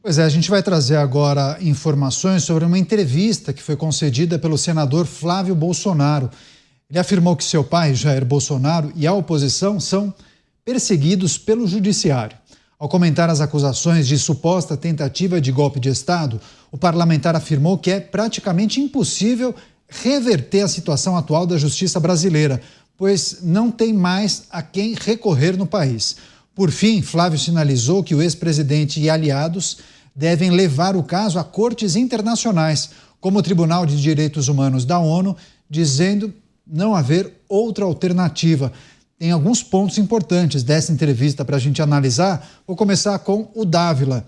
Pois é, a gente vai trazer agora informações sobre uma entrevista que foi concedida pelo senador Flávio Bolsonaro. Ele afirmou que seu pai, Jair Bolsonaro, e a oposição são perseguidos pelo judiciário. Ao comentar as acusações de suposta tentativa de golpe de Estado, o parlamentar afirmou que é praticamente impossível reverter a situação atual da justiça brasileira, pois não tem mais a quem recorrer no país. Por fim, Flávio sinalizou que o ex-presidente e aliados devem levar o caso a cortes internacionais, como o Tribunal de Direitos Humanos da ONU, dizendo não haver outra alternativa. Tem alguns pontos importantes dessa entrevista para a gente analisar. Vou começar com o Dávila.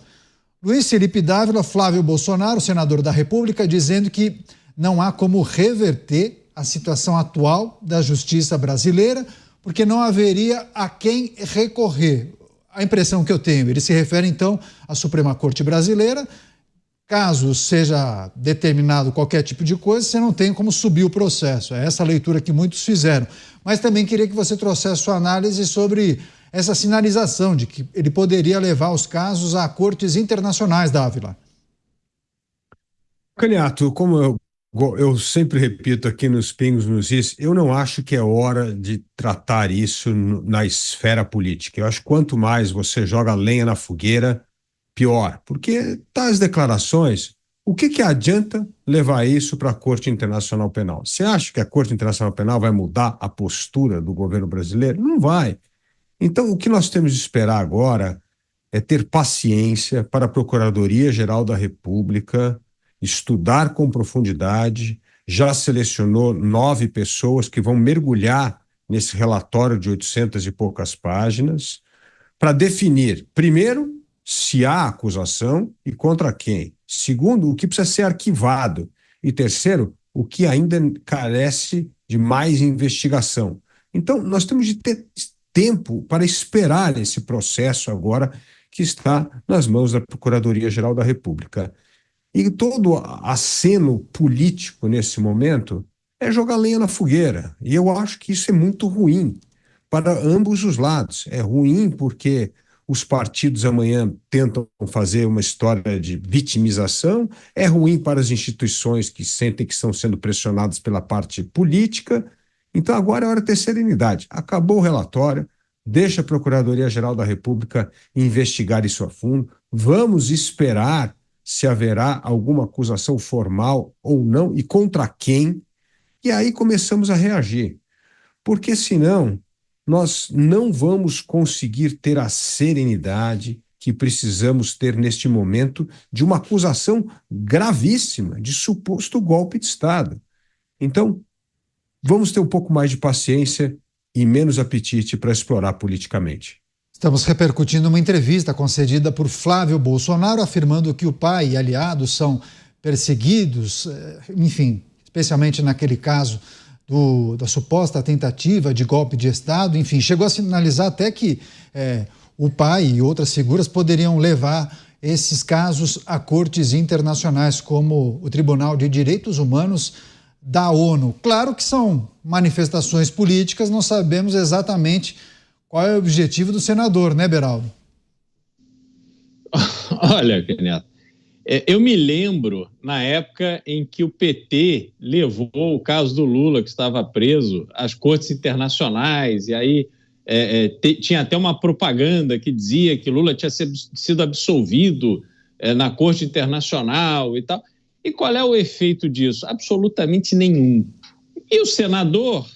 Luiz Felipe Dávila, Flávio Bolsonaro, senador da República, dizendo que não há como reverter a situação atual da justiça brasileira, porque não haveria a quem recorrer. A impressão que eu tenho, ele se refere então à Suprema Corte Brasileira. Caso seja determinado qualquer tipo de coisa, você não tem como subir o processo. É essa a leitura que muitos fizeram. Mas também queria que você trouxesse sua análise sobre essa sinalização de que ele poderia levar os casos a cortes internacionais, Dávila. Caniato, como eu sempre repito aqui nos Pingos nos Is, eu não acho que é hora de tratar isso na esfera política. Eu acho que quanto mais você joga lenha na fogueira, pior. Porque tais declarações, o que adianta levar isso para a Corte Internacional Penal? Você acha que a Corte Internacional Penal vai mudar a postura do governo brasileiro? Não vai. Então, o que nós temos de esperar agora é ter paciência para a Procuradoria-Geral da República estudar com profundidade, já selecionou 9 pessoas que vão mergulhar nesse relatório de 800 e poucas páginas para definir, primeiro, se há acusação e contra quem. Segundo, o que precisa ser arquivado. E terceiro, o que ainda carece de mais investigação. Então, nós temos de ter tempo para esperar esse processo agora que está nas mãos da Procuradoria-Geral da República. E todo aceno político nesse momento é jogar lenha na fogueira. E eu acho que isso é muito ruim para ambos os lados. É ruim porque os partidos amanhã tentam fazer uma história de vitimização, é ruim para as instituições que sentem que estão sendo pressionadas pela parte política. Então agora é hora de ter serenidade. Acabou o relatório, deixa a Procuradoria-Geral da República investigar isso a fundo. Vamos esperar se haverá alguma acusação formal ou não e contra quem, e aí começamos a reagir. Porque senão nós não vamos conseguir ter a serenidade que precisamos ter neste momento de uma acusação gravíssima de suposto golpe de Estado. Então, vamos ter um pouco mais de paciência e menos apetite para explorar politicamente. Estamos repercutindo uma entrevista concedida por Flávio Bolsonaro, afirmando que o pai e aliados são perseguidos, enfim, especialmente naquele caso da suposta tentativa de golpe de Estado. Enfim, chegou a sinalizar até que o pai e outras figuras poderiam levar esses casos a cortes internacionais, como o Tribunal de Direitos Humanos da ONU. Claro que são manifestações políticas, não sabemos exatamente qual é o objetivo do senador, né, Beraldo? Olha, Neto, eu me lembro na época em que o PT levou o caso do Lula, que estava preso, às cortes internacionais, e aí tinha até uma propaganda que dizia que Lula tinha sido absolvido na corte internacional e tal. E qual é o efeito disso? Absolutamente nenhum. E o senador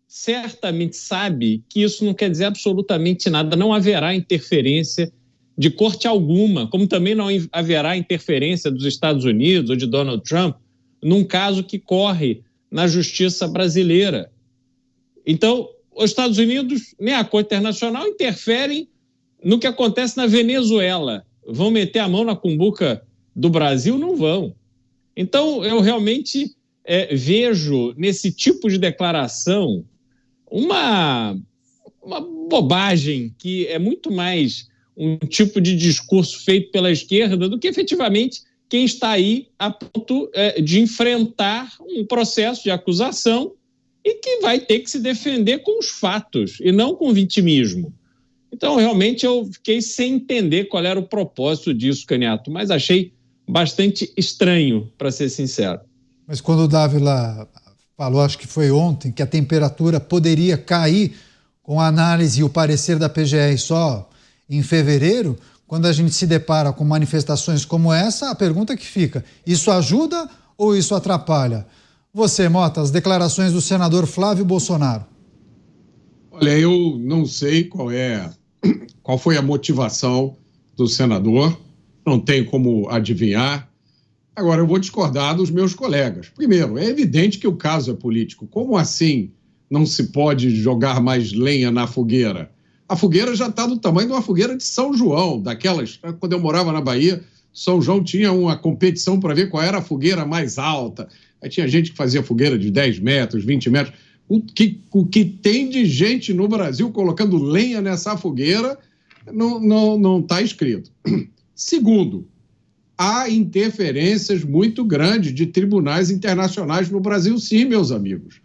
certamente sabe que isso não quer dizer absolutamente nada, não haverá interferência de corte alguma, como também não haverá interferência dos Estados Unidos ou de Donald Trump num caso que corre na justiça brasileira. Então, os Estados Unidos, nem a Corte Internacional, interferem no que acontece na Venezuela. Vão meter a mão na cumbuca do Brasil? Não vão. Então, eu realmente vejo nesse tipo de declaração uma bobagem que é muito mais um tipo de discurso feito pela esquerda do que efetivamente quem está aí a ponto de enfrentar um processo de acusação e que vai ter que se defender com os fatos e não com vitimismo. Então, realmente, eu fiquei sem entender qual era o propósito disso, Caniato, mas achei bastante estranho, para ser sincero. Mas quando o Dávila falou, acho que foi ontem, que a temperatura poderia cair com a análise e o parecer da PGR só em fevereiro, quando a gente se depara com manifestações como essa, a pergunta que fica, isso ajuda ou isso atrapalha? Você, Mota, as declarações do senador Flávio Bolsonaro. Olha, eu não sei qual foi a motivação do senador, não tenho como adivinhar. Agora, eu vou discordar dos meus colegas. Primeiro, é evidente que o caso é político. Como assim não se pode jogar mais lenha na fogueira? A fogueira já está do tamanho de uma fogueira de São João, daquelas... Quando eu morava na Bahia, São João tinha uma competição para ver qual era a fogueira mais alta. Aí tinha gente que fazia fogueira de 10 metros, 20 metros. O que tem de gente no Brasil colocando lenha nessa fogueira não está escrito. Segundo, há interferências muito grandes de tribunais internacionais no Brasil, sim, meus amigos.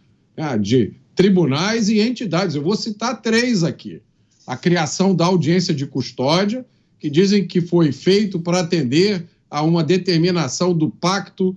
De tribunais e entidades. Eu vou citar 3 aqui. A criação da audiência de custódia, que dizem que foi feito para atender a uma determinação do Pacto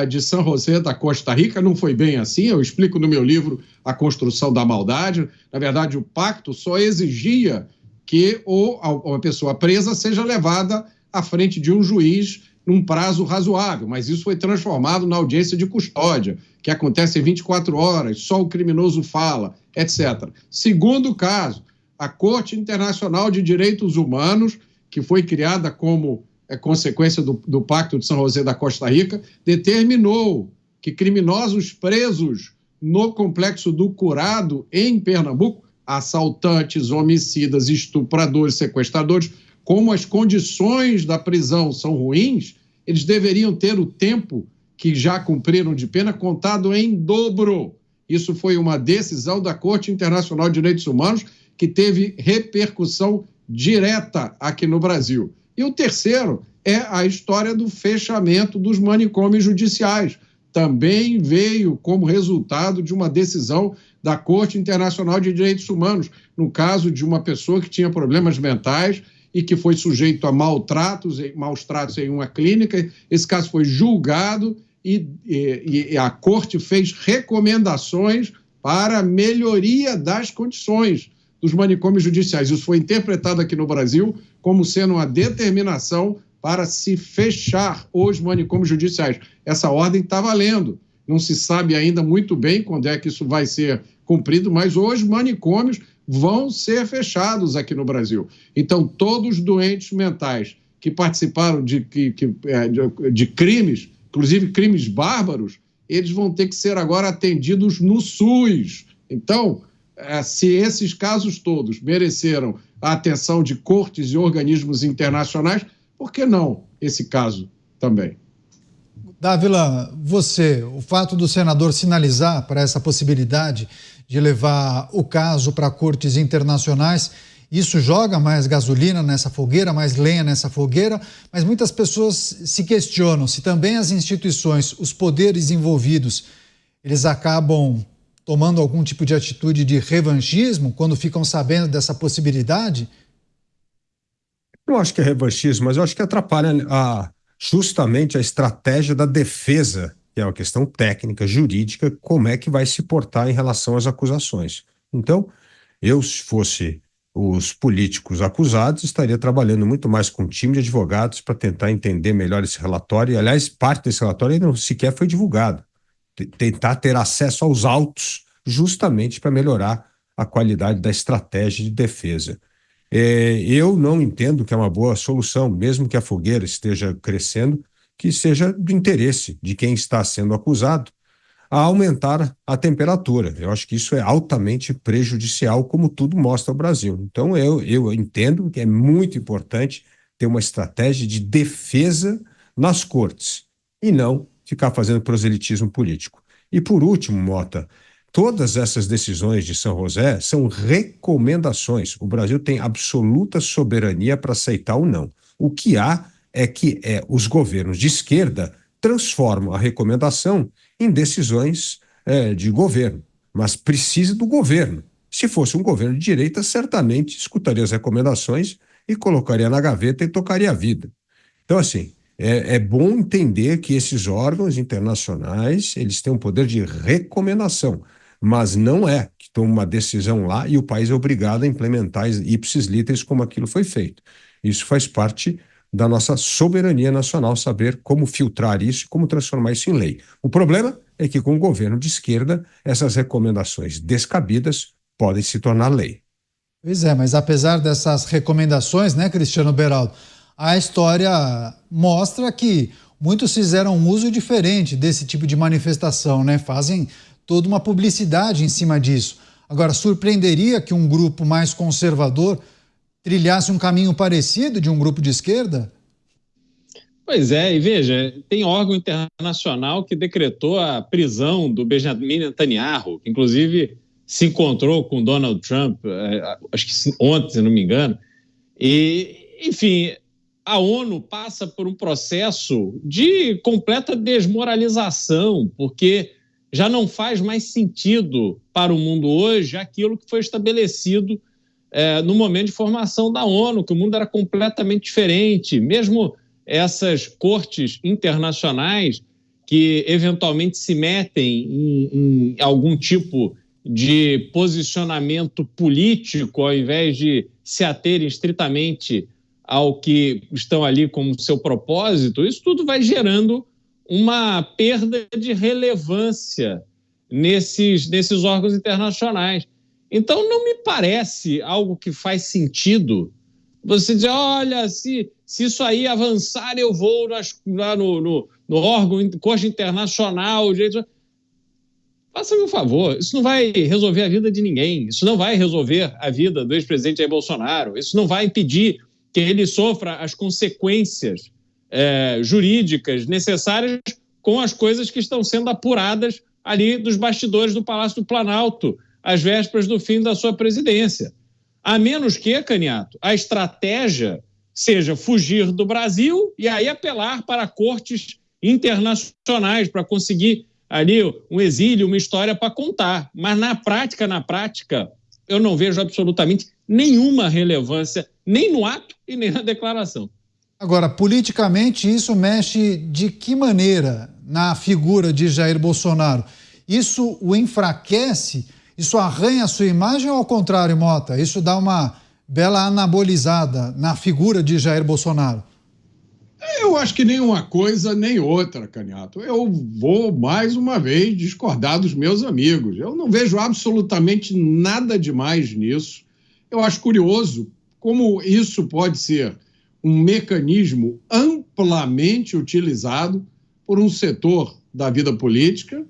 de San José da Costa Rica. Não foi bem assim, eu explico no meu livro A Construção da Maldade. Na verdade, o pacto só exigia que a pessoa presa seja levada à frente de um juiz num prazo razoável, mas isso foi transformado na audiência de custódia, que acontece em 24 horas, só o criminoso fala, etc. Segundo caso, a Corte Internacional de Direitos Humanos, que foi criada como consequência do Pacto de São José da Costa Rica, determinou que criminosos presos no Complexo do Curado, em Pernambuco, assaltantes, homicidas, estupradores, sequestradores, como as condições da prisão são ruins, eles deveriam ter o tempo que já cumpriram de pena contado em dobro. Isso foi uma decisão da Corte Internacional de Direitos Humanos que teve repercussão direta aqui no Brasil. E o terceiro é a história do fechamento dos manicômios judiciais. Também veio como resultado de uma decisão da Corte Internacional de Direitos Humanos, no caso de uma pessoa que tinha problemas mentais e que foi sujeito a maus tratos em uma clínica. Esse caso foi julgado e a Corte fez recomendações para a melhoria das condições dos manicômios judiciais. Isso foi interpretado aqui no Brasil como sendo uma determinação para se fechar os manicômios judiciais. Essa ordem está valendo. Não se sabe ainda muito bem quando é que isso vai ser cumprido, mas os manicômios vão ser fechados aqui no Brasil. Então, todos os doentes mentais que participaram de crimes, inclusive crimes bárbaros, eles vão ter que ser agora atendidos no SUS. Então, se esses casos todos mereceram a atenção de cortes e organismos internacionais, por que não esse caso também? Dávila, o fato do senador sinalizar para essa possibilidade de levar o caso para cortes internacionais, isso joga mais gasolina nessa fogueira, mais lenha nessa fogueira, mas muitas pessoas se questionam se também as instituições, os poderes envolvidos, eles acabam tomando algum tipo de atitude de revanchismo quando ficam sabendo dessa possibilidade? Eu acho que é revanchismo, mas eu acho que atrapalha justamente a estratégia da defesa, que é uma questão técnica, jurídica, como é que vai se portar em relação às acusações. Então, se fosse os políticos acusados, estaria trabalhando muito mais com um time de advogados para tentar entender melhor esse relatório. E, aliás, parte desse relatório não sequer foi divulgado. Tentar ter acesso aos autos, justamente para melhorar a qualidade da estratégia de defesa. Eu não entendo que é uma boa solução, mesmo que a fogueira esteja crescendo, que seja do interesse de quem está sendo acusado a aumentar a temperatura. Eu acho que isso é altamente prejudicial, como tudo mostra o Brasil. Então, eu entendo que é muito importante ter uma estratégia de defesa nas cortes e não ficar fazendo proselitismo político. E, por último, Mota, todas essas decisões de São José são recomendações. O Brasil tem absoluta soberania para aceitar ou não. O que há é que os governos de esquerda transformam a recomendação em decisões de governo, mas precisa do governo Se fosse um governo de direita, certamente escutaria as recomendações e colocaria na gaveta e tocaria a vida. Então, assim, é bom entender que esses órgãos internacionais, eles têm um poder de recomendação, mas não é que toma uma decisão lá e o país é obrigado a implementar ipsis literis como aquilo foi feito. Isso faz parte da nossa soberania nacional, saber como filtrar isso e como transformar isso em lei. O problema é que com o governo de esquerda, essas recomendações descabidas podem se tornar lei. Pois é, mas apesar dessas recomendações, né, Cristiano Beraldo, a história mostra que muitos fizeram um uso diferente desse tipo de manifestação, né? Fazem toda uma publicidade em cima disso. Agora, surpreenderia que um grupo mais conservador trilhasse um caminho parecido de um grupo de esquerda? Pois é, e veja, tem órgão internacional que decretou a prisão do Benjamin Netanyahu, que inclusive se encontrou com Donald Trump, acho que ontem, se não me engano. E, enfim, a ONU passa por um processo de completa desmoralização, porque já não faz mais sentido para o mundo hoje aquilo que foi estabelecido no momento de formação da ONU, que o mundo era completamente diferente. Mesmo essas cortes internacionais que eventualmente se metem em algum tipo de posicionamento político, ao invés de se aterem estritamente ao que estão ali como seu propósito, isso tudo vai gerando uma perda de relevância nesses órgãos internacionais. Então, não me parece algo que faz sentido você dizer, olha, se isso aí avançar, eu vou lá no órgão, corte internacional, faça-me um favor, isso não vai resolver a vida de ninguém, isso não vai resolver a vida do ex-presidente Jair Bolsonaro, isso não vai impedir que ele sofra as consequências jurídicas necessárias com as coisas que estão sendo apuradas ali dos bastidores do Palácio do Planalto, às vésperas do fim da sua presidência. A menos que, Caniato, a estratégia seja fugir do Brasil e aí apelar para cortes internacionais para conseguir ali um exílio, uma história para contar. Mas na prática, eu não vejo absolutamente nenhuma relevância, nem no ato e nem na declaração. Agora, politicamente, isso mexe de que maneira na figura de Jair Bolsonaro? Isso o enfraquece? Isso arranha a sua imagem ou ao contrário, Mota? Isso dá uma bela anabolizada na figura de Jair Bolsonaro? Eu acho que nem uma coisa nem outra, Caniato. Eu vou, mais uma vez, discordar dos meus amigos. Eu não vejo absolutamente nada demais nisso. Eu acho curioso como isso pode ser um mecanismo amplamente utilizado por um setor da vida política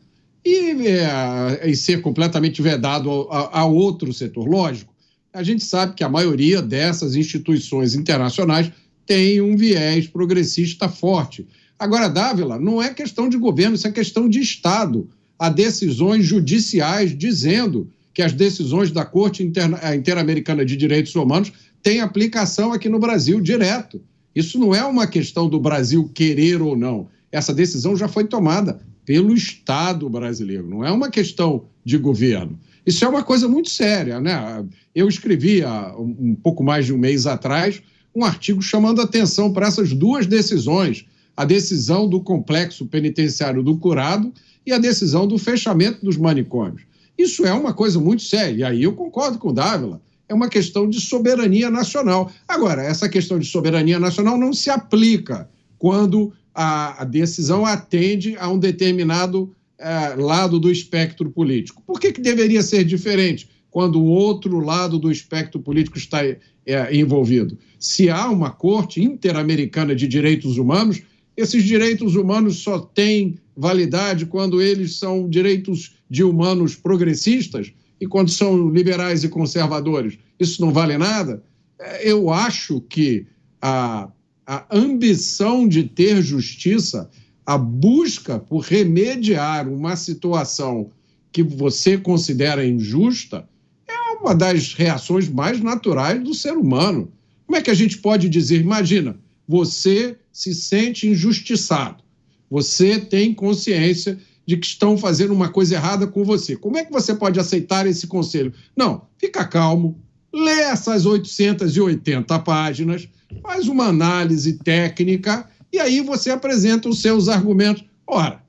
e ser completamente vedado a outro setor. Lógico, a gente sabe que a maioria dessas instituições internacionais tem um viés progressista forte. Agora, Dávila, não é questão de governo, isso é questão de Estado. Há decisões judiciais dizendo que as decisões da Corte Interamericana de Direitos Humanos têm aplicação aqui no Brasil direto. Isso não é uma questão do Brasil querer ou não. Essa decisão já foi tomada pelo Estado brasileiro, não é uma questão de governo. Isso é uma coisa muito séria, né? Eu escrevi há um pouco mais de um mês atrás um artigo chamando atenção para essas duas decisões, a decisão do complexo penitenciário do Curado e a decisão do fechamento dos manicômios. Isso é uma coisa muito séria, e aí eu concordo com o Dávila, é uma questão de soberania nacional. Agora, essa questão de soberania nacional não se aplica quando a decisão atende a um determinado lado do espectro político. Por que deveria ser diferente quando o outro lado do espectro político está envolvido? Se há uma Corte Interamericana de Direitos Humanos, esses direitos humanos só têm validade quando eles são direitos de humanos progressistas e quando são liberais e conservadores. Isso não vale nada? Eu acho que a ambição de ter justiça, a busca por remediar uma situação que você considera injusta, é uma das reações mais naturais do ser humano. Como é que a gente pode dizer, imagina, você se sente injustiçado, você tem consciência de que estão fazendo uma coisa errada com você. Como é que você pode aceitar esse conselho? Não, fica calmo, lê essas 880 páginas, faz uma análise técnica e aí você apresenta os seus argumentos. Ora,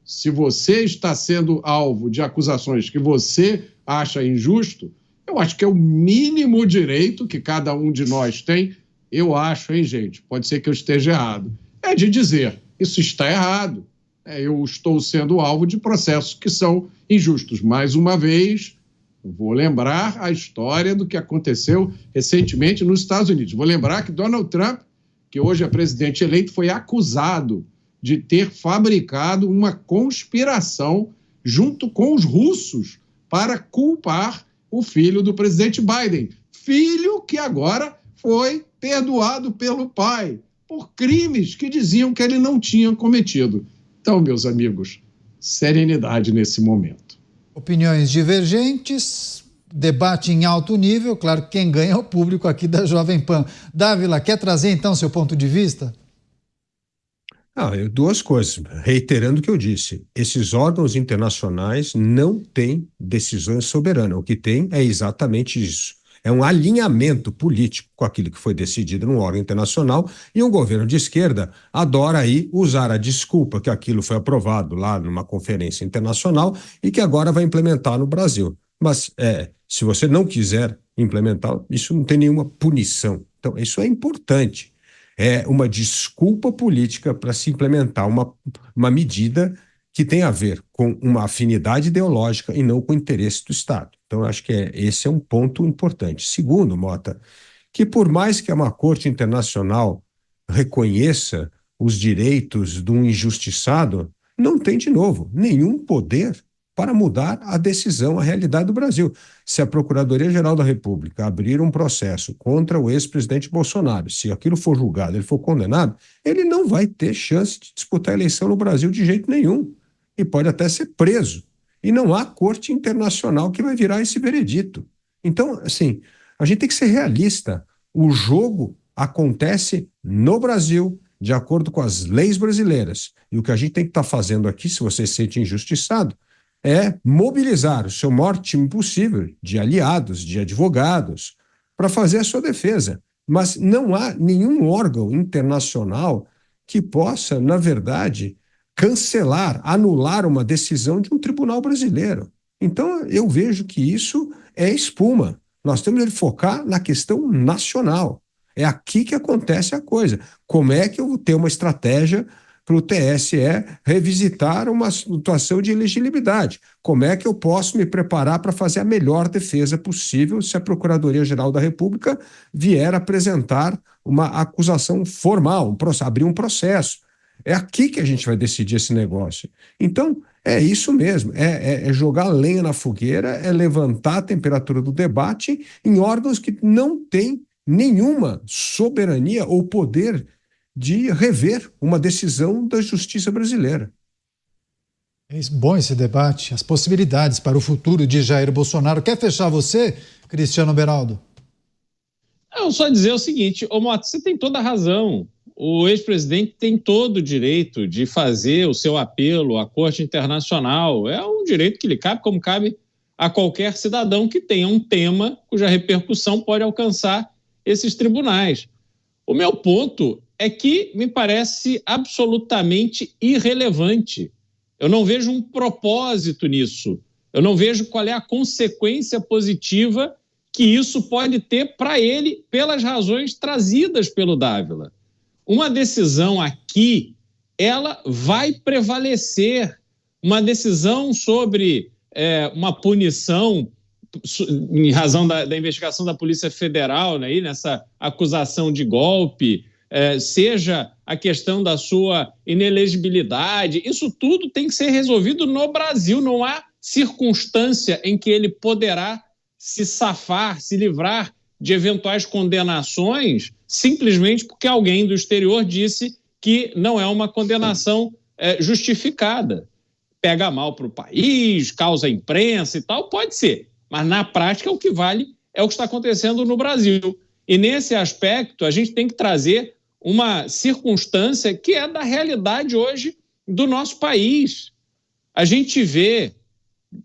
se você está sendo alvo de acusações que você acha injusto, eu acho que é o mínimo direito que cada um de nós tem, eu acho, hein, gente? Pode ser que eu esteja errado. É de dizer, isso está errado. Eu estou sendo alvo de processos que são injustos. Mais uma vez, vou lembrar a história do que aconteceu recentemente nos Estados Unidos. Vou lembrar que Donald Trump, que hoje é presidente eleito, foi acusado de ter fabricado uma conspiração junto com os russos para culpar o filho do presidente Biden. Filho que agora foi perdoado pelo pai por crimes que diziam que ele não tinha cometido. Então, meus amigos, serenidade nesse momento. Opiniões divergentes, debate em alto nível, claro que quem ganha é o público aqui da Jovem Pan. Dávila, quer trazer então seu ponto de vista? Duas coisas, reiterando o que eu disse, esses órgãos internacionais não têm decisões soberanas, o que tem é exatamente isso, é um alinhamento político com aquilo que foi decidido num órgão internacional e um governo de esquerda adora aí usar a desculpa que aquilo foi aprovado lá numa conferência internacional e que agora vai implementar no Brasil, mas se você não quiser implementar, isso não tem nenhuma punição, então isso é importante. É uma desculpa política para se implementar uma medida que tem a ver com uma afinidade ideológica e não com o interesse do Estado. Então, eu acho que esse é um ponto importante. Segundo, Mota, que por mais que uma corte internacional reconheça os direitos de um injustiçado, não tem, de novo, nenhum poder para mudar a decisão, a realidade do Brasil. Se a Procuradoria-Geral da República abrir um processo contra o ex-presidente Bolsonaro, se aquilo for julgado, ele for condenado, ele não vai ter chance de disputar a eleição no Brasil de jeito nenhum. E pode até ser preso. E não há corte internacional que vai virar esse veredito. Então, assim, a gente tem que ser realista. O jogo acontece no Brasil, de acordo com as leis brasileiras. E o que a gente tem que estar fazendo aqui, se você se sente injustiçado, é mobilizar o seu maior time possível de aliados, de advogados, para fazer a sua defesa. Mas não há nenhum órgão internacional que possa, na verdade, cancelar, anular uma decisão de um tribunal brasileiro. Então, eu vejo que isso é espuma. Nós temos que focar na questão nacional. É aqui que acontece a coisa. Como é que eu vou ter uma estratégia para o TSE revisitar uma situação de elegibilidade? Como é que eu posso me preparar para fazer a melhor defesa possível se a Procuradoria-Geral da República vier apresentar uma acusação formal, abrir um processo? É aqui que a gente vai decidir esse negócio. Então, é isso mesmo, é jogar lenha na fogueira, é levantar a temperatura do debate em órgãos que não têm nenhuma soberania ou poder de rever uma decisão da justiça brasileira. É bom esse debate, as possibilidades para o futuro de Jair Bolsonaro. Quer fechar você, Cristiano Beraldo? Não, só dizer o seguinte, Mota, você tem toda a razão. O ex-presidente tem todo o direito de fazer o seu apelo à Corte Internacional. É um direito que lhe cabe, como cabe a qualquer cidadão que tenha um tema cuja repercussão pode alcançar esses tribunais. O meu ponto é que me parece absolutamente irrelevante. Eu não vejo um propósito nisso. Eu não vejo qual é a consequência positiva que isso pode ter para ele pelas razões trazidas pelo Dávila. Uma decisão aqui, ela vai prevalecer. Uma decisão sobre uma punição em razão da investigação da Polícia Federal, né, nessa acusação de golpe, seja a questão da sua inelegibilidade, isso tudo tem que ser resolvido no Brasil. Não há circunstância em que ele poderá se safar, se livrar de eventuais condenações simplesmente porque alguém do exterior disse que não é uma condenação justificada. Pega mal para o país, causa imprensa e tal, pode ser. Mas na prática o que vale é o que está acontecendo no Brasil. E nesse aspecto a gente tem que trazer uma circunstância que é da realidade hoje do nosso país. a gente vê,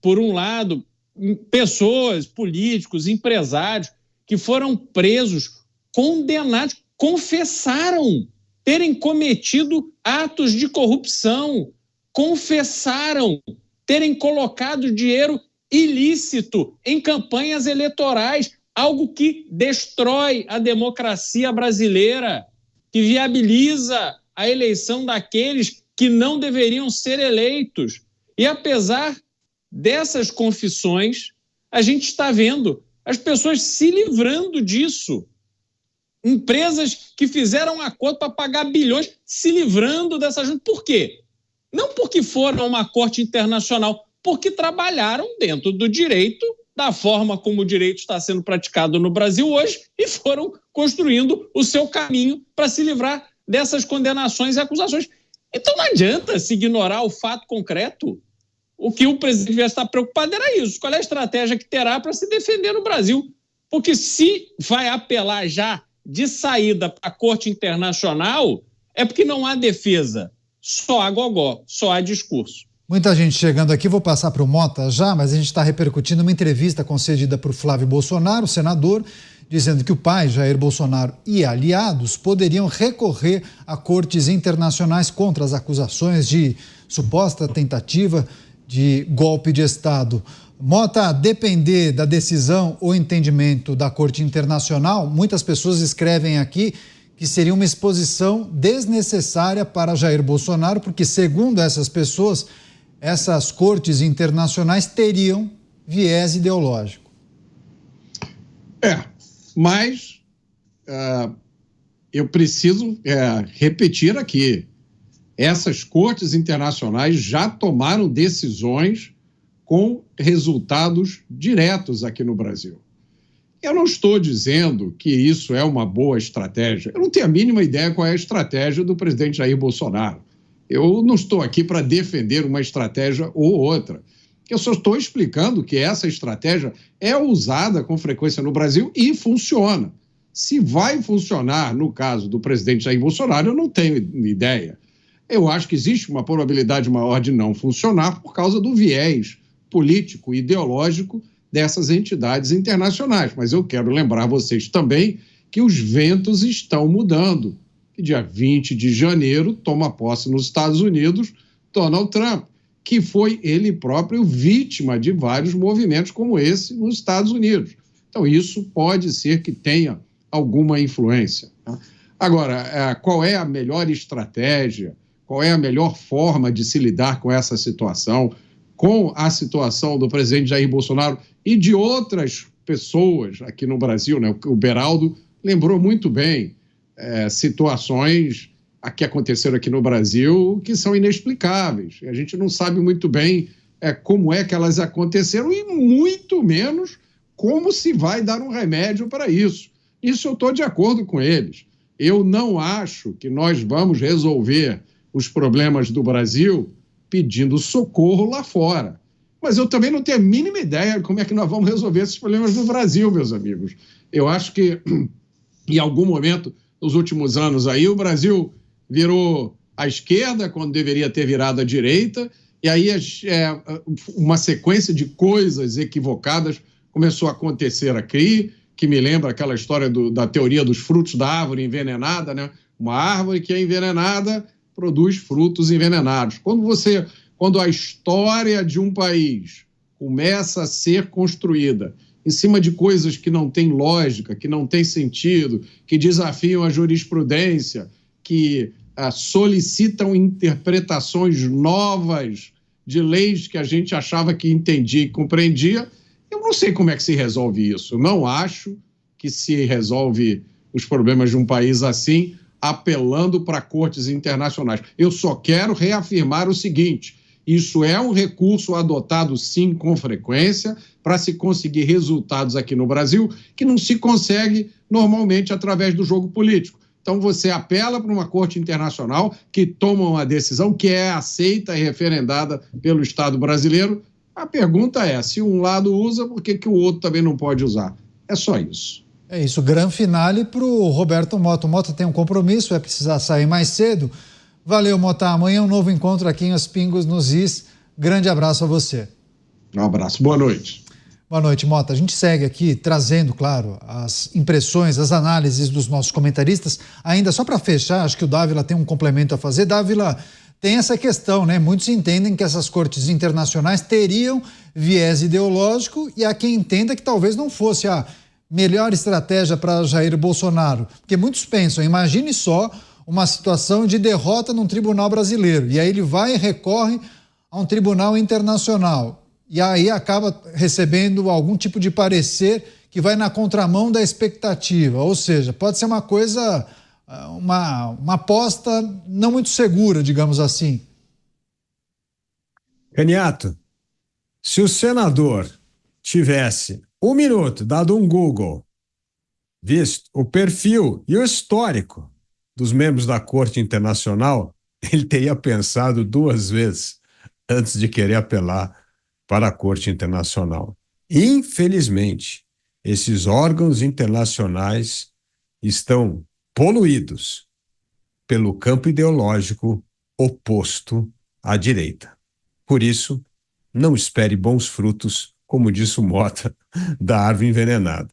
por um lado, pessoas, políticos, empresários que foram presos, condenados, confessaram terem cometido atos de corrupção, confessaram terem colocado dinheiro ilícito em campanhas eleitorais, algo que destrói a democracia brasileira, que viabiliza a eleição daqueles que não deveriam ser eleitos. E apesar dessas confissões, a gente está vendo as pessoas se livrando disso. Empresas que fizeram acordo para pagar bilhões se livrando dessa ajuda. Por quê? Não porque foram a uma corte internacional, porque trabalharam dentro do direito, da forma como o direito está sendo praticado no Brasil hoje, e foram construindo o seu caminho para se livrar dessas condenações e acusações. Então não adianta se ignorar o fato concreto. O que o presidente devia estar preocupado era isso. Qual é a estratégia que terá para se defender no Brasil? Porque se vai apelar já de saída para a Corte Internacional, é porque não há defesa. Só há gogó, só há discurso. Muita gente chegando aqui, vou passar para o Mota já, mas a gente está repercutindo uma entrevista concedida por Flávio Bolsonaro, senador, dizendo que o pai, Jair Bolsonaro, e aliados poderiam recorrer a cortes internacionais contra as acusações de suposta tentativa de golpe de Estado. Mota, depender da decisão ou entendimento da Corte Internacional, muitas pessoas escrevem aqui que seria uma exposição desnecessária para Jair Bolsonaro, porque, segundo essas pessoas, essas cortes internacionais teriam viés ideológico. Mas eu preciso repetir aqui, essas cortes internacionais já tomaram decisões com resultados diretos aqui no Brasil. Eu não estou dizendo que isso é uma boa estratégia. Eu não tenho a mínima ideia qual é a estratégia do presidente Jair Bolsonaro. Eu não estou aqui para defender uma estratégia ou outra. Eu só estou explicando que essa estratégia é usada com frequência no Brasil e funciona. Se vai funcionar no caso do presidente Jair Bolsonaro, eu não tenho ideia. Eu acho que existe uma probabilidade maior de não funcionar por causa do viés político e ideológico dessas entidades internacionais. Mas eu quero lembrar vocês também que os ventos estão mudando. E dia 20 de janeiro toma posse nos Estados Unidos Donald Trump, que foi ele próprio vítima de vários movimentos como esse nos Estados Unidos. Então isso pode ser que tenha alguma influência. Agora, qual é a melhor estratégia? Qual é a melhor forma de se lidar com essa situação, com a situação do presidente Jair Bolsonaro e de outras pessoas aqui no Brasil, né? O Beraldo lembrou muito bem situações que aconteceram aqui no Brasil que são inexplicáveis. A gente não sabe muito bem como é que elas aconteceram e muito menos como se vai dar um remédio para isso. Isso eu estou de acordo com eles. Eu não acho que nós vamos resolver os problemas do Brasil pedindo socorro lá fora. Mas eu também não tenho a mínima ideia de como é que nós vamos resolver esses problemas no Brasil, meus amigos. Eu acho que, em algum momento, nos últimos anos aí, o Brasil virou à esquerda, quando deveria ter virado à direita, e aí uma sequência de coisas equivocadas começou a acontecer aqui, que me lembra aquela história da teoria dos frutos da árvore envenenada, né? Uma árvore que é envenenada produz frutos envenenados. Quando a história de um país começa a ser construída em cima de coisas que não têm lógica, que não têm sentido, que desafiam a jurisprudência, que solicitam interpretações novas de leis que a gente achava que entendia e compreendia, eu não sei como é que se resolve isso. Eu não acho que se resolve os problemas de um país assim apelando para cortes internacionais. Eu só quero reafirmar o seguinte: isso é um recurso adotado, sim, com frequência, para se conseguir resultados aqui no Brasil que não se consegue normalmente através do jogo político. Então você apela para uma corte internacional que toma uma decisão que é aceita e referendada pelo Estado brasileiro. A pergunta é, se um lado usa, por que o outro também não pode usar? É só isso. É isso, grande finale para o Roberto Mota. O Mota tem um compromisso, vai precisar sair mais cedo. Valeu, Mota. Amanhã um novo encontro aqui em Os Pingos nos Is. Grande abraço a você. Um abraço, boa noite. Boa noite, Mota. A gente segue aqui trazendo, claro, as impressões, as análises dos nossos comentaristas. Ainda só para fechar, acho que o Dávila tem um complemento a fazer. Dávila, tem essa questão, né? Muitos entendem que essas cortes internacionais teriam viés ideológico e há quem entenda que talvez não fosse a melhor estratégia para Jair Bolsonaro. Porque muitos pensam, imagine só uma situação de derrota num tribunal brasileiro e aí ele vai e recorre a um tribunal internacional. E aí acaba recebendo algum tipo de parecer que vai na contramão da expectativa. Ou seja, pode ser uma coisa, uma aposta não muito segura, digamos assim. Caniato, se o senador tivesse 1 minuto, dado um Google, visto o perfil e o histórico dos membros da Corte Internacional, ele teria pensado 2 vezes antes de querer apelar para a Corte Internacional. Infelizmente, esses órgãos internacionais estão poluídos pelo campo ideológico oposto à direita. Por isso, não espere bons frutos, como disse o Mota, da árvore envenenada.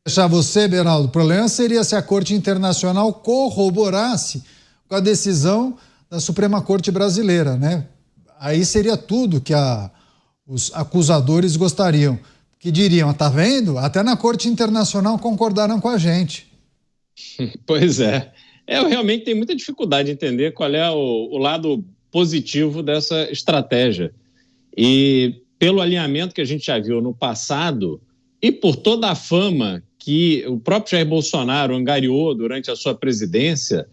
Deixar você, Beraldo, o problema seria se a Corte Internacional corroborasse com a decisão da Suprema Corte Brasileira, né? Aí seria tudo que os acusadores gostariam. Que diriam, tá vendo? Até na Corte Internacional concordaram com a gente. Pois é. Eu realmente tenho muita dificuldade de entender qual é o lado positivo dessa estratégia. E pelo alinhamento que a gente já viu no passado e por toda a fama que o próprio Jair Bolsonaro angariou durante a sua presidência,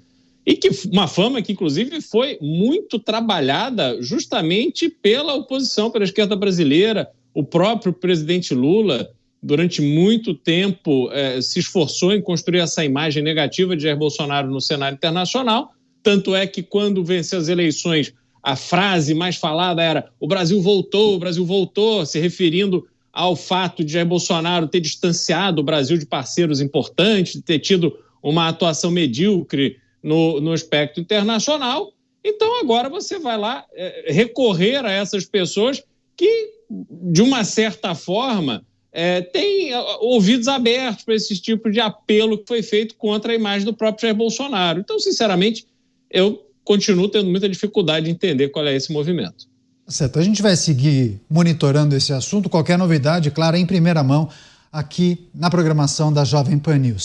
e que uma fama que, inclusive, foi muito trabalhada justamente pela oposição, pela esquerda brasileira. O próprio presidente Lula, durante muito tempo, se esforçou em construir essa imagem negativa de Jair Bolsonaro no cenário internacional. Tanto é que, quando venceu as eleições, a frase mais falada era o Brasil voltou, se referindo ao fato de Jair Bolsonaro ter distanciado o Brasil de parceiros importantes, de ter tido uma atuação medíocre no aspecto internacional. Então agora você vai lá recorrer a essas pessoas que, de uma certa forma, têm ouvidos abertos para esse tipo de apelo que foi feito contra a imagem do próprio Jair Bolsonaro. Então, sinceramente, eu continuo tendo muita dificuldade de entender qual é esse movimento. Certo, a gente vai seguir monitorando esse assunto, qualquer novidade, claro, em primeira mão, aqui na programação da Jovem Pan News.